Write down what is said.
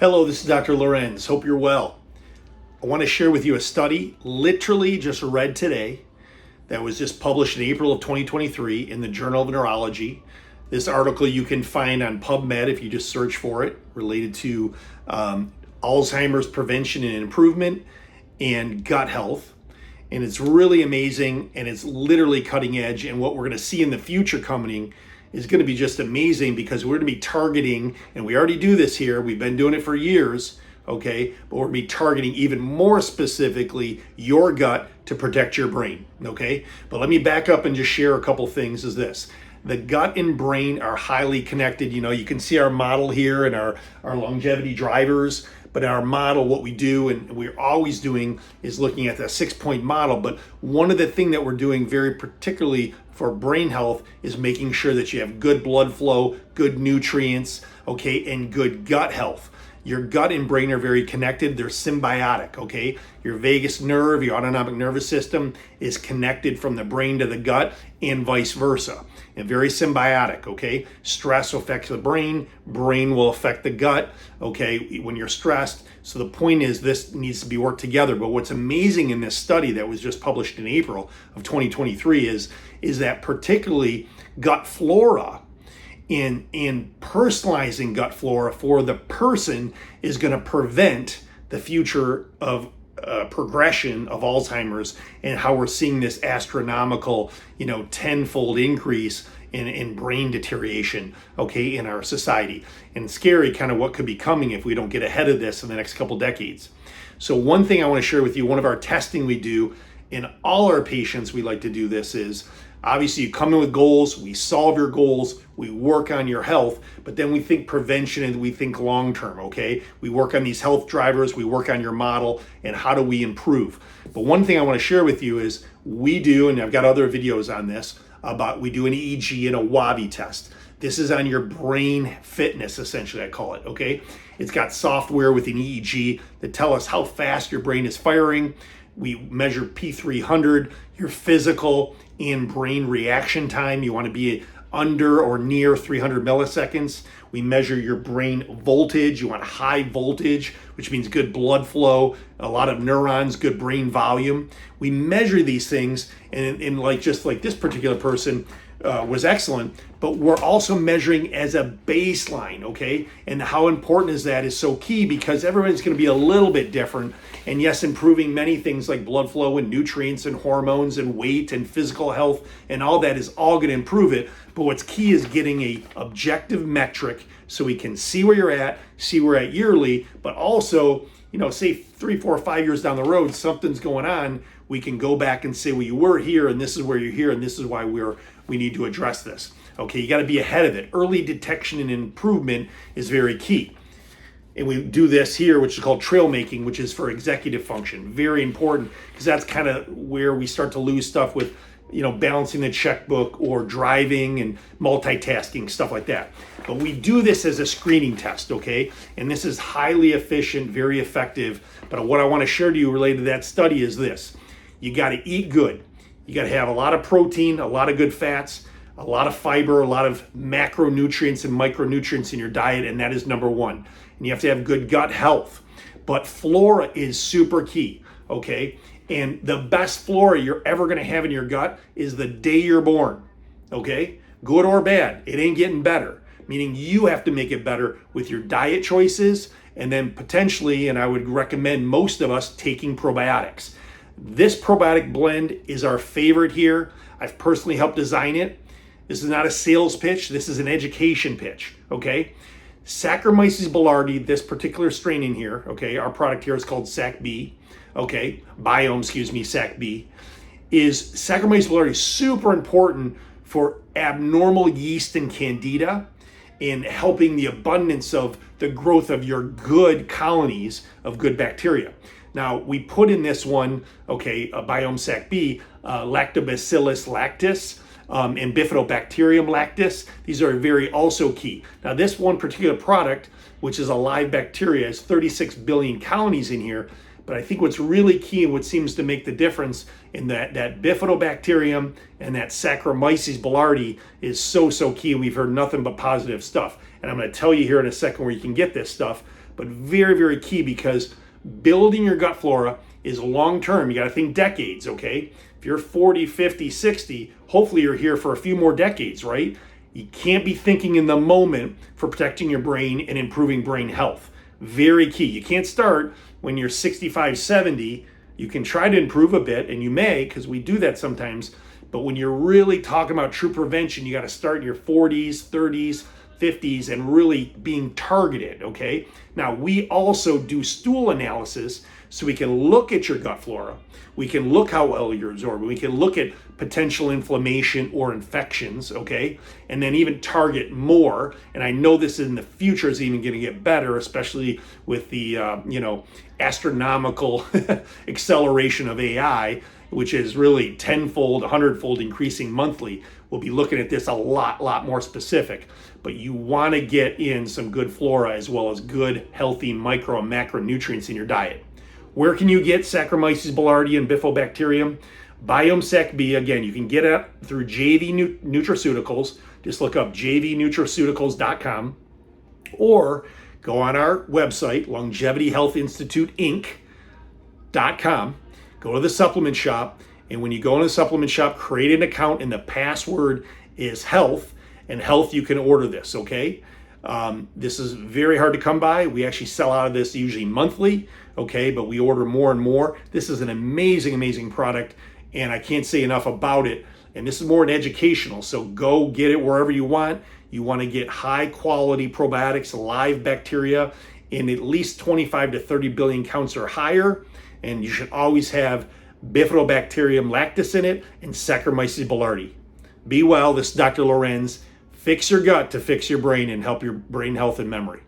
Hello, this is Dr. Lorenz. Hope you're well. I want to share with you a study, literally just read today, that was just published in April of 2023 in the Journal of Neurology. This article you can find on PubMed if you just search for it, related to Alzheimer's prevention and improvement and gut health. And it's really amazing, and it's literally cutting edge. And what we're going to see in the future coming is going to be just amazing, because we're going to be targeting, and we already do this here, we've been doing it for years, okay, but we're going to be targeting even more specifically your gut to protect your brain, okay? But let me back up and just share a couple things. Is this: the gut and brain are highly connected. You know, you can see our model here and our longevity drivers. But in our model, what we do, and we're always doing, is looking at the 6-point model. But one of the things that we're doing very particularly for brain health is making sure that you have good blood flow, good nutrients, okay, and good gut health. Your gut and brain are very connected. They're symbiotic, okay? Your vagus nerve, your autonomic nervous system, is connected from the brain to the gut and vice versa. And very symbiotic, okay? Stress affects the brain will affect the gut, okay, when you're stressed. So the point is, this needs to be worked together. But what's amazing in this study that was just published in April of 2023 is that particularly gut flora, in personalizing gut flora for the person, is going to prevent the future of progression of Alzheimer's, and how we're seeing this astronomical, tenfold increase in brain deterioration, okay, in our society. And scary kind of what could be coming if we don't get ahead of this in the next couple decades. So one thing I want to share with you, one of our testing we do in all our patients, we like to do this, is obviously you come in with goals, we solve your goals, we work on your health, but then we think prevention and we think long-term, okay? We work on these health drivers, we work on your model, and how do we improve? But one thing I want to share with you is we do, and I've got other videos on this, we do an EEG and a WAVI test. This is on your brain fitness, essentially, I call it, okay? It's got software within EEG that tell us how fast your brain is firing. We measure P300, your physical and brain reaction time. You want to be under or near 300 milliseconds. We measure your brain voltage. You want high voltage, which means good blood flow, a lot of neurons, good brain volume. We measure these things, and like just like this particular person was excellent, but we're also measuring as a baseline, okay? And how important is that is so key, because everyone's going to be a little bit different. And yes, improving many things like blood flow and nutrients and hormones and weight and physical health and all that is all going to improve it. But what's key is getting a objective metric so we can see where you're at, see where you're at yearly, but also, say 3, 4, 5 years down the road, something's going on, we can go back and say, well, you were here, and this is where you're here, and this is why we need to address this. Okay, you got to be ahead of it. Early detection and improvement is very key. And we do this here, which is called trail making, which is for executive function. Very important, because that's kind of where we start to lose stuff with, balancing the checkbook or driving and multitasking, stuff like that. But we do this as a screening test, okay? And this is highly efficient, very effective. But what I want to share to you related to that study is this: you got to eat good. You got to have a lot of protein, a lot of good fats, a lot of fiber, a lot of macronutrients and micronutrients in your diet, and that is number one. And you have to have good gut health. But flora is super key, okay? And the best flora you're ever going to have in your gut is the day you're born, okay? Good or bad, it ain't getting better. Meaning you have to make it better with your diet choices, and then potentially, and I would recommend most of us taking probiotics. This probiotic blend is our favorite here. I've personally helped design it. This is not a sales pitch. This is an education pitch, okay? Saccharomyces boulardii, this particular strain in here, okay, our product here is called SAC-B, okay, SAC-B, is Saccharomyces boulardii super important for abnormal yeast and candida, in helping the abundance of the growth of your good colonies of good bacteria. Now, we put in this one, okay, Biome SAC-B, Lactobacillus lactis, and Bifidobacterium lactis. These are very also key. Now, this one particular product, which is a live bacteria, has 36 billion colonies in here, But I think what's really key and what seems to make the difference in that bifidobacterium and that Saccharomyces boulardii is so key. We've heard nothing but positive stuff. And I'm going to tell you here in a second where you can get this stuff, but very key, because building your gut flora is long term. You got to think decades, okay? If you're 40, 50, 60, hopefully you're here for a few more decades, right? You can't be thinking in the moment for protecting your brain and improving brain health. Very key. You can't start when you're 65, 70. You can try to improve a bit, and you may, because we do that sometimes. But when you're really talking about true prevention, you got to start in your 40s, 30s, 50s, and really being targeted, okay? Now, we also do stool analysis, so we can look at your gut flora. We can look how well you're absorbing. We can look at potential inflammation or infections, okay? And then even target more. And I know this in the future is even going to get better, especially with the, astronomical acceleration of AI, which is really tenfold, 100-fold increasing monthly. We'll be looking at this a lot more specific. But you want to get in some good flora as well as good, healthy micro and macronutrients in your diet. Where can you get Saccharomyces boulardii and Bifidobacterium? Biome B, again, you can get it through JV Nutraceuticals. Just look up jvnutraceuticals.com, or go on our website, Longevity Health Institute Inc.com. Go to the supplement shop, and when you go in the supplement shop, create an account, and the password is health. And health, you can order this, okay? This is very hard to come by. We actually sell out of this usually monthly, okay? But we order more and more. This is an amazing product, and I can't say enough about it. And this is more an educational, so go get it wherever you want. You want to get high quality probiotics, live bacteria in at least 25 to 30 billion counts or higher. And you should always have Bifidobacterium lactis in it and Saccharomyces boulardii. Be well. This is Dr. Lorenz. Fix your gut to fix your brain and help your brain health and memory.